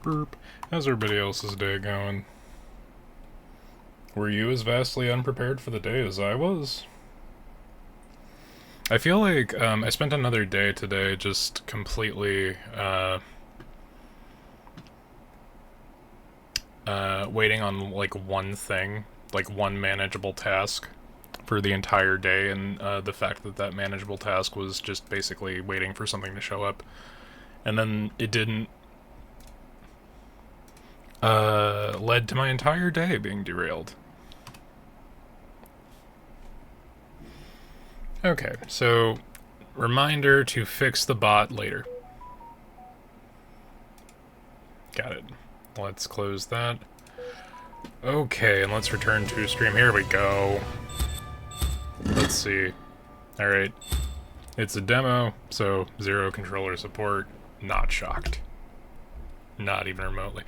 Burp. How's everybody else's day going? Were you as vastly unprepared for the day as I was? I feel like I spent another day today just completely waiting on like one thing, like one manageable task for the entire day, and the fact that that manageable task was just basically waiting for something to show up, and then it didn't, led to my entire day being derailed. Okay, so reminder to fix the bot later. Got it. Let's close that. Okay, and let's return to stream. Here we go. Let's see. Alright. It's a demo, so 0 controller support. Not shocked. Not even remotely.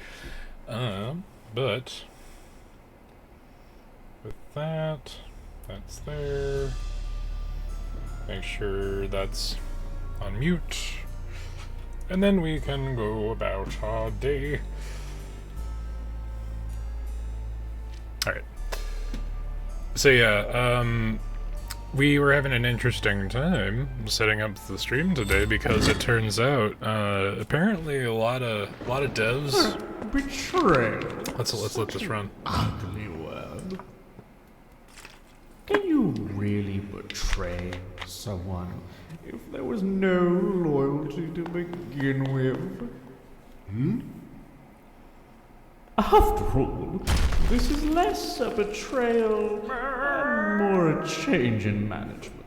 But with that, that's there. Make sure that's on mute. And then we can go about our day. Alright. So yeah, we were having an interesting time setting up the stream today because it turns out, apparently a lot of devs Betrayal. Let's let this run. Ugly word. Can you really betray someone if there was no loyalty to begin with? After all, this is less a betrayal and more a change in management.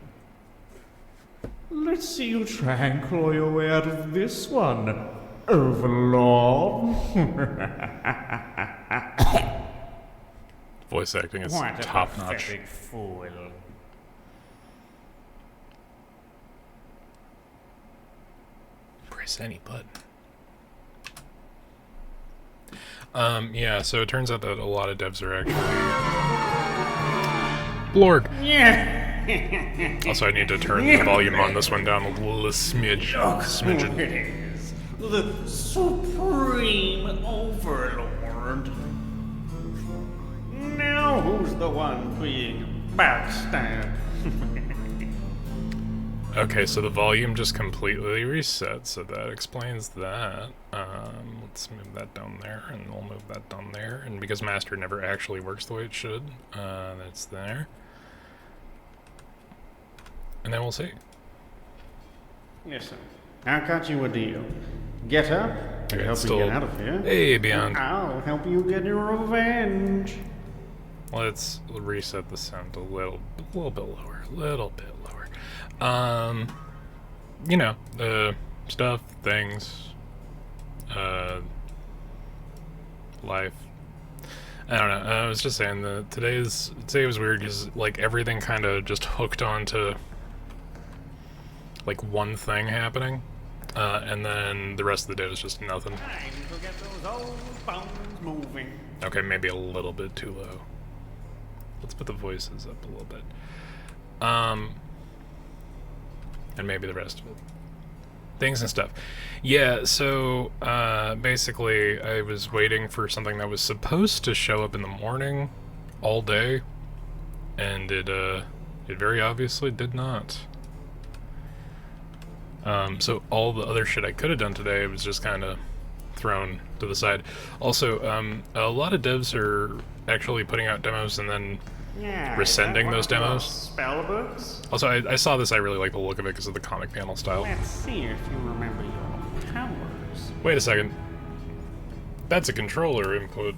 Let's see you try and claw your way out of this one, Overlord. Voice acting is What a top notch. pathetic fool. Press any button. Yeah, so it turns out that a lot of devs are actually Blorg. Yeah. Also, I need to turn the volume on this one down a little smidgen. Is the supreme overlord. Now who's the one being backstabbed? Okay, so the volume just completely reset, so that explains that. Let's move that down there, and we'll move that down there. And because master never actually works the way it should, that's there. And then we'll see. Yes, sir. I got you a deal. Get up to Okay, help it's you still- get out of here. Hey, Beyond. I'll help you get your revenge. Let's reset the sound a little bit lower, you know, stuff, things, life. I don't know. I was just saying that today was weird because like everything kind of just hooked onto like one thing happening, and then the rest of the day was just nothing. Time to get those old bones moving. Okay, maybe a little bit too low. Let's put the voices up a little bit. And maybe the rest of it. Things and stuff. Yeah, so, basically, I was waiting for something that was supposed to show up in the morning all day, and it very obviously did not. So all the other shit I could have done today was just kind of thrown to the side. Also, a lot of devs are actually putting out demos and then resending those demos. Spell books? Also, I saw this, I really like the look of it because of the comic panel style. Let's see if you remember your powers. Wait a second. That's a controller input.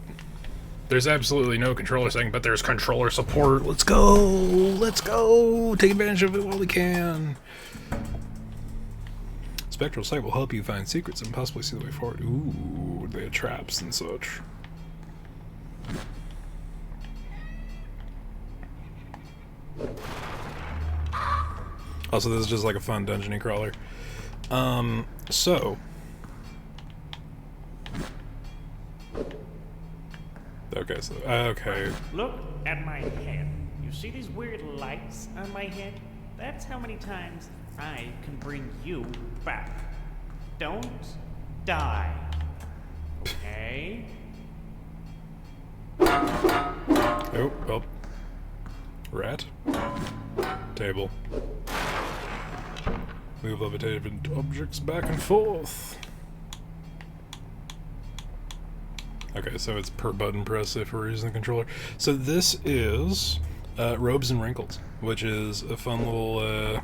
There's absolutely no controller setting, but there's controller support. Let's go! Let's go! Take advantage of it while we can. Spectral sight will help you find secrets and possibly see the way forward. Ooh, they have traps and such. Also, this is just like a fun dungeon crawler. So. Okay, so, okay. Look at my head. You see these weird lights on my head? That's how many times I can bring you back. Don't die. Oh, oh. Rat. Table. Move levitated objects back and forth. Okay, so it's per button press if we're using the controller. So this is Robes and Wrinkles, which is a fun little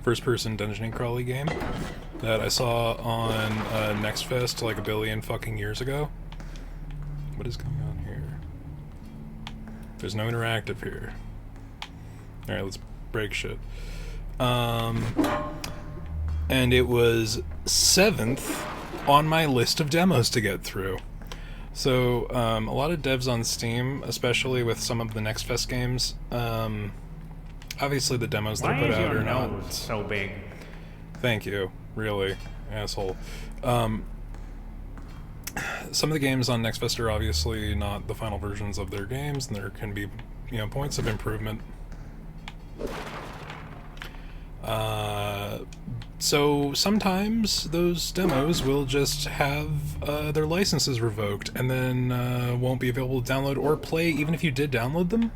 first-person dungeon crawly game that I saw on Next Fest like a billion fucking years ago. What is going on here? There's no interactive here. Alright, let's break shit. And it was 7th on my list of demos to get through. So, a lot of devs on Steam, especially with some of the Next Fest games, obviously the demos that I put out are not so big. Thank you, really, asshole. Some of the games on Next Fest are obviously not the final versions of their games, and there can be, you know, points of improvement. So sometimes those demos will just have their licenses revoked, and then won't be available to download or play even if you did download them.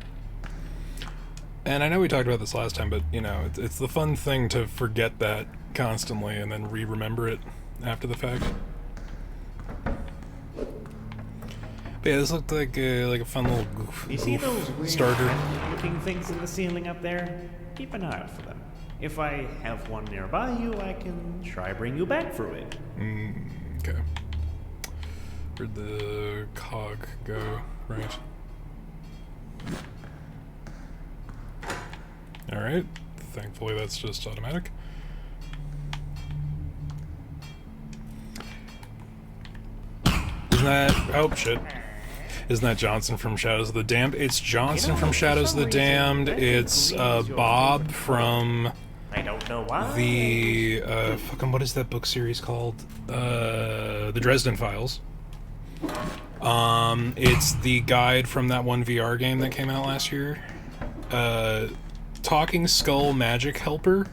And I know we talked about this last time, but, you know, it's the fun thing to forget that constantly and then re-remember it after the fact. But yeah, this looked like a fun little goof, You see those weird starter. looking things in the ceiling up there? Keep an eye out for them. If I have one nearby you, I can try bring you back through it. Okay. Where'd the cog go? Right. Alright. Thankfully that's just automatic. Isn't that... oh, shit. Isn't that Johnson from Shadows of the Damned? It's Johnson from Shadows of the Damned. It's Bob from... I don't know why. the fucking, what is that book series called? The Dresden Files. It's the guide from that one VR game that came out last year. Talking Skull Magic Helper.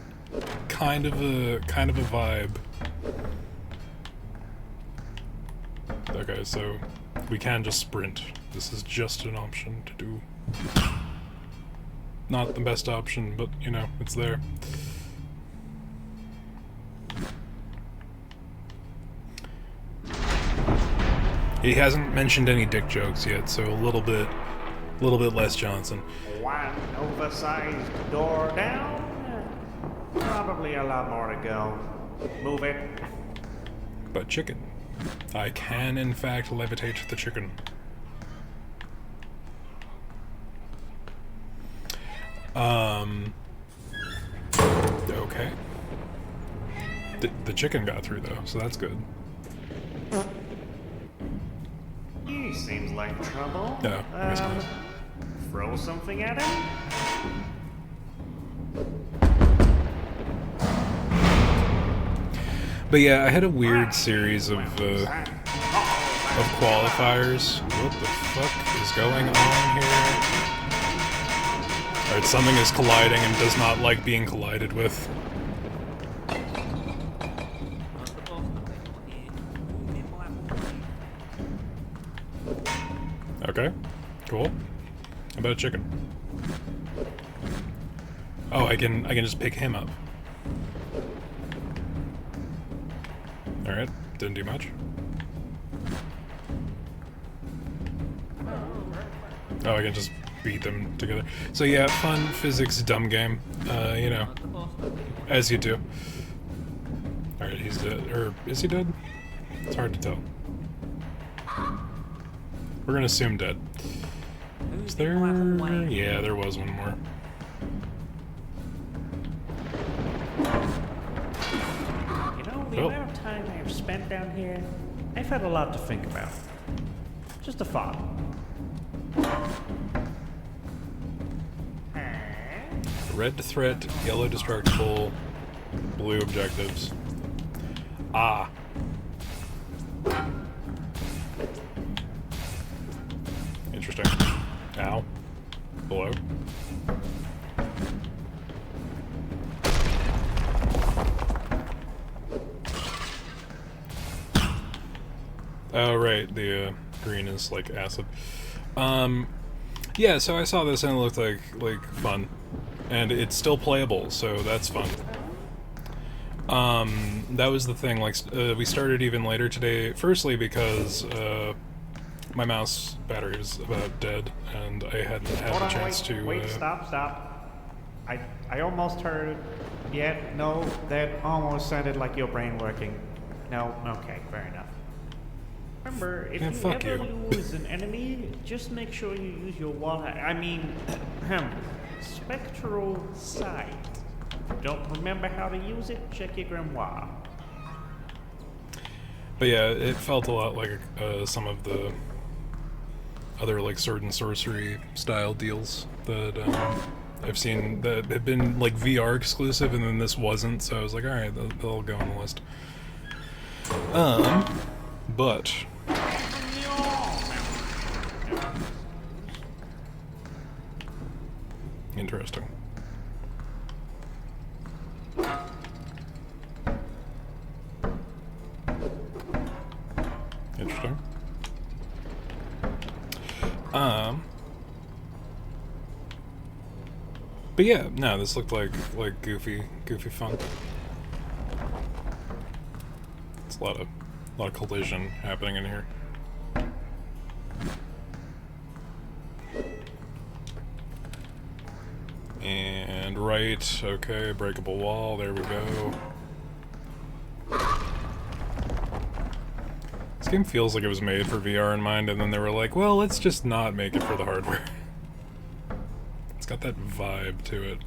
Kind of a vibe. Okay, so we can just sprint. This is just an option to do. Not the best option, but you know, it's there. He hasn't mentioned any dick jokes yet, so a little bit less Johnson. One oversized door down. Probably a lot more to go. Move it. But chicken. I can, in fact, levitate the chicken. Okay. The chicken got through, though, so that's good. He seems like trouble. No, I guess not. Throw something at him? But yeah, I had a weird series of qualifiers. What the fuck is going on here? Alright, something is colliding and does not like being collided with. Okay, cool. How about a chicken? Oh, I can just pick him up. Alright, didn't do much. Oh, I can just beat them together. So yeah, fun physics dumb game. You know, as you do. Alright, he's dead. Or is he dead? It's hard to tell. We're gonna assume dead. Is there... yeah, there was one more. You know, the amount of time I have spent down here, I've had a lot to think about. Just a thought. Red threat, yellow destructible, blue objectives. Ah. Interesting. Ow. Hello. Oh, right. The green is like acid. Yeah, so I saw this and it looked like fun, and it's still playable, so that's fun. That was the thing. Like, we started even later today. Firstly, because my mouse battery was about dead, and I hadn't had Hold the on, chance wait, to. wait, stop. I almost heard. Yeah, no, that almost sounded like your brain working. No, okay, fair enough. Remember, if Yeah, you fuck ever you. lose an enemy, just make sure you use your spectral sight. Don't remember how to use it? Check your grimoire. But yeah, it felt a lot like some of the other like sword and sorcery style deals that I've seen that have been like VR exclusive, and then this wasn't. So I was like, all right, they'll go on the list. But interesting. Interesting. But yeah, no, this looked like goofy fun. It's a lot of collision happening in here. And right, okay, breakable wall, there we go. This game feels like it was made for VR in mind, and then they were like, well, let's just not make it for the hardware. It's got that vibe to it.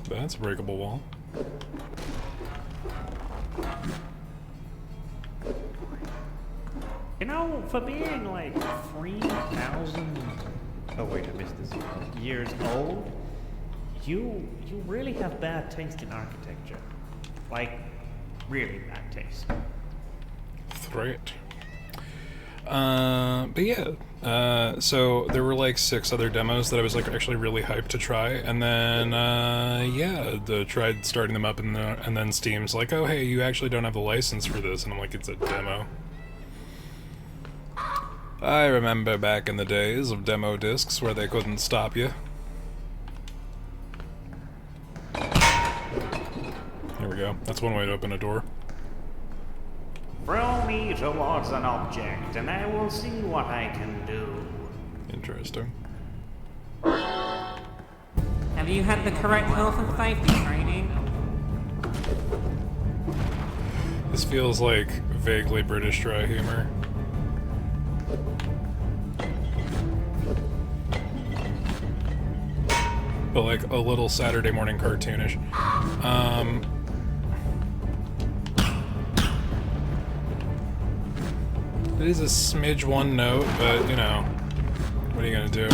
That's a breakable wall. You know, for being like 3,000. Oh wait, I missed this. Years old. You really have bad taste in architecture. Like, really bad taste. Threat. But yeah, so there were like 6 other demos that I was like actually really hyped to try, and then yeah, tried starting them up, and then Steam's like, oh hey, you actually don't have the license for this, and I'm like, it's a demo. I remember back in the days of demo discs where they couldn't stop you. There we go. That's one way to open a door. Throw me towards an object, and I will see what I can do. Interesting. Have you had the correct health and safety training? This feels like vaguely British dry humor. But like a little Saturday morning cartoonish. It is a smidge one note, but you know, what are you gonna do?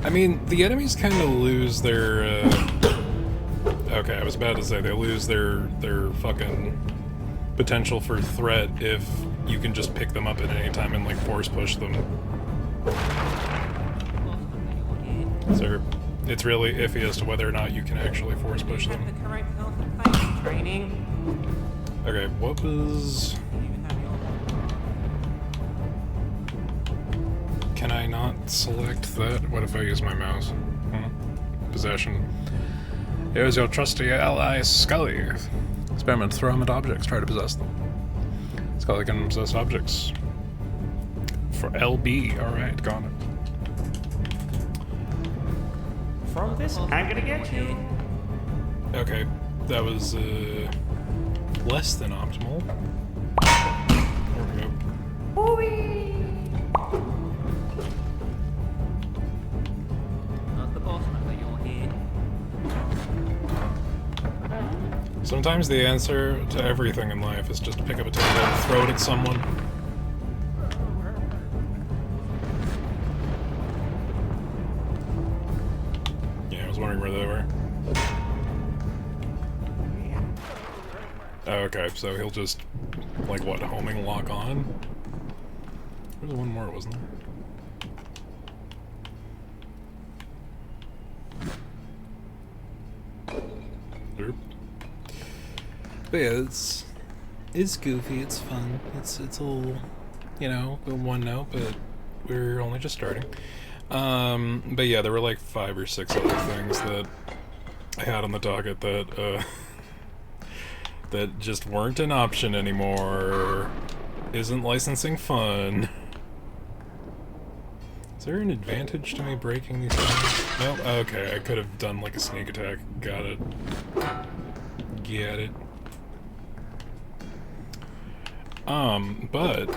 I mean, the enemies kind of lose their, okay, I was about to say they lose their fucking potential for threat if you can just pick them up at any time and like force push them. So it's really iffy as to whether or not you can actually force push them. Have the correct health and safety training? Okay, what was... Can I not select that? What if I use my mouse? Possession. Here's your trusty ally, Scully. Experiment, throw him at objects, try to possess them. Scully can possess objects. For LB, alright, got it. From this, I'm gonna get you. Okay, that was, less than optimal. There we go. Not the boss, but you're here. Sometimes the answer to everything in life is just to pick up a table and throw it at someone. Yeah, I was wondering where they were. Oh, okay, so he'll just, like, what, homing lock on? There was one more, wasn't there? But yeah, it's goofy, it's fun, it's a little, you know, one note, but we're only just starting. But yeah, there were like 5 or 6 other things that I had on the docket that that just weren't an option anymore. Isn't licensing fun? Is there an advantage to me breaking these things? Nope. Okay, I could have done like a sneak attack. Got it. Get it. But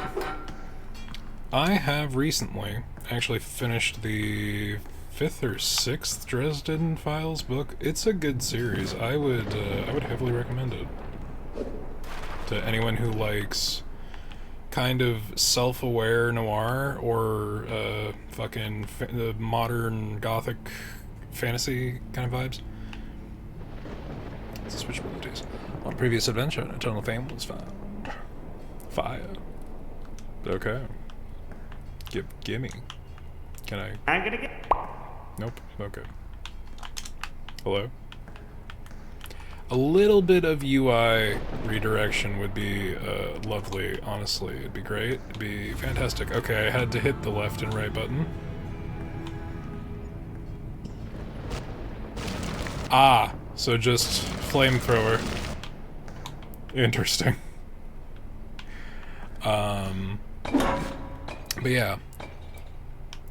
I have recently actually finished the 5th or 6th Dresden Files book. It's a good series. I would heavily recommend it to anyone who likes kind of self-aware noir or fucking modern gothic fantasy kind of vibes. It's a switch abilities. On a previous adventure, an eternal fame was found. Fire. Okay. Gimme. Can I? I'm gonna get. Nope. Okay. Hello? A little bit of UI redirection would be lovely, honestly. It'd be great. It'd be fantastic. Okay, I had to hit the left and right button. Ah, so just flamethrower. Interesting. But yeah.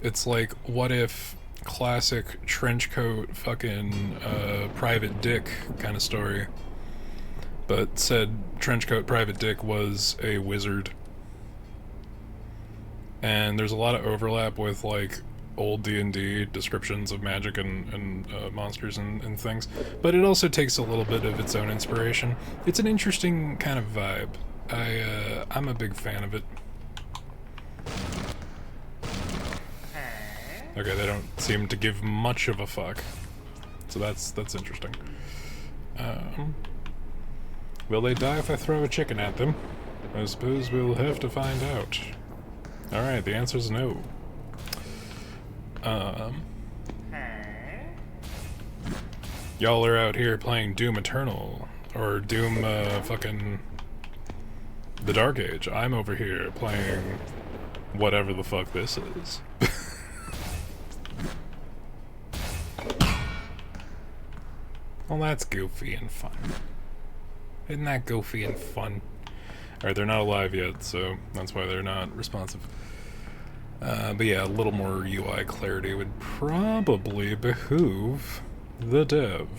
It's like, what if classic trenchcoat fucking private dick kind of story, but said trenchcoat private dick was a wizard, and there's a lot of overlap with like old D&D descriptions of magic and monsters and things, but it also takes a little bit of its own inspiration. It's an interesting kind of vibe. I'm a big fan of it. Okay, they don't seem to give much of a fuck. So that's interesting. Will they die if I throw a chicken at them? I suppose we'll have to find out. Alright, the answer's no. Y'all are out here playing Doom Eternal. Or Doom, fucking... The Dark Age. I'm over here playing... whatever the fuck this is. Well, that's goofy and fun. Isn't that goofy and fun? Alright, they're not alive yet, so that's why they're not responsive. But yeah, a little more UI clarity would probably behoove the dev.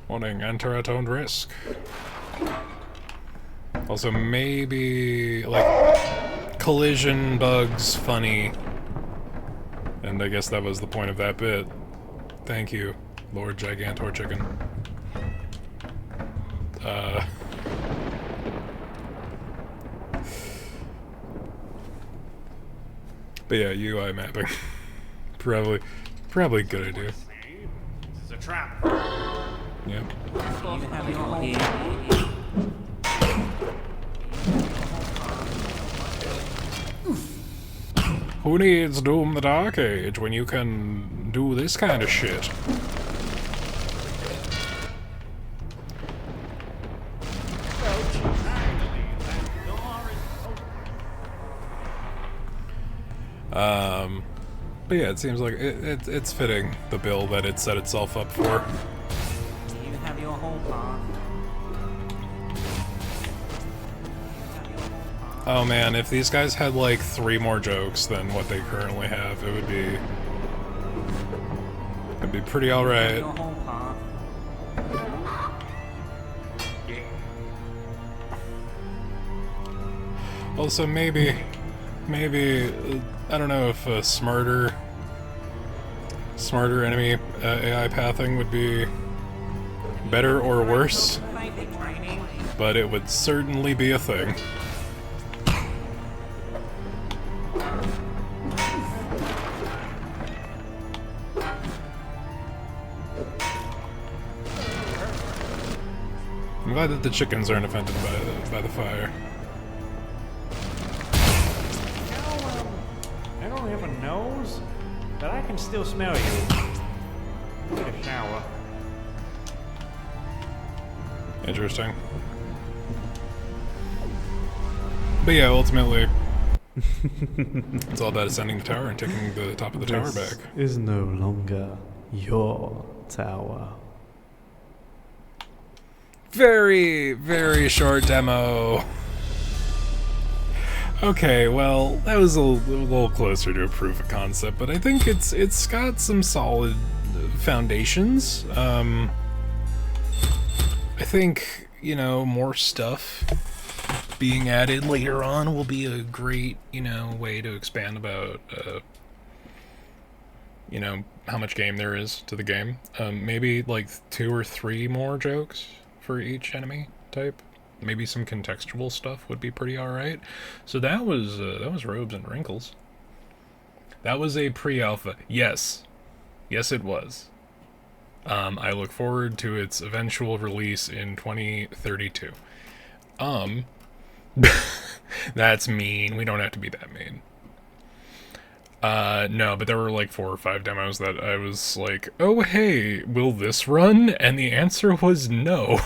Warning, enter at own risk. Also, maybe, like, collision bugs funny. And I guess that was the point of that bit. Thank you, Lord Gigantor Chicken. But yeah, UI mapping. probably a good idea. This is a trap. Yep. You have your whole Who needs Doom the Dark Age when you can do this kind of shit? But yeah, it seems like it's fitting the bill that it set itself up for. You have your whole path. Oh man, if these guys had like 3 more jokes than what they currently have, it'd be pretty alright. Your whole path. Also, maybe, I don't know if a smarter enemy AI pathing would be better or worse, but it would certainly be a thing. I'm glad that the chickens aren't offended by the fire. I don't have a nose, but I can still smell you. Need a shower. Interesting. But yeah, ultimately, it's all about ascending the tower and taking the top of the tower back. Is no longer your tower. Very, very short demo. Okay, well, that was a little closer to a proof of concept, but I think it's got some solid foundations. I think, you know, more stuff being added later on will be a great, you know, way to expand about, you know, how much game there is to the game. Maybe like 2 or 3 more jokes for each enemy type. Maybe some contextual stuff would be pretty alright. So that was Robes and Wrinkles. That was a pre-alpha. Yes. Yes, it was. I look forward to its eventual release in 2032. That's mean. We don't have to be that mean. No, but there were like 4 or 5 demos that I was like, oh hey, will this run? And the answer was no.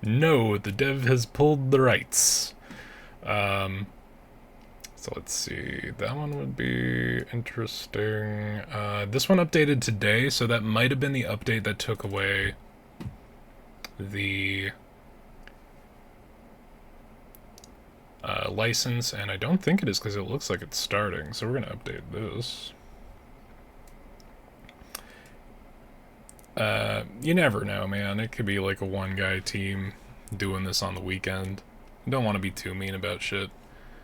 No, the dev has pulled the rights. So let's see, that one would be interesting. This one updated today, so that might have been the update that took away the license, and I don't think it is because it looks like it's starting, so we're gonna update this. You never know, man. It could be like a one-guy team doing this on the weekend. You don't want to be too mean about shit.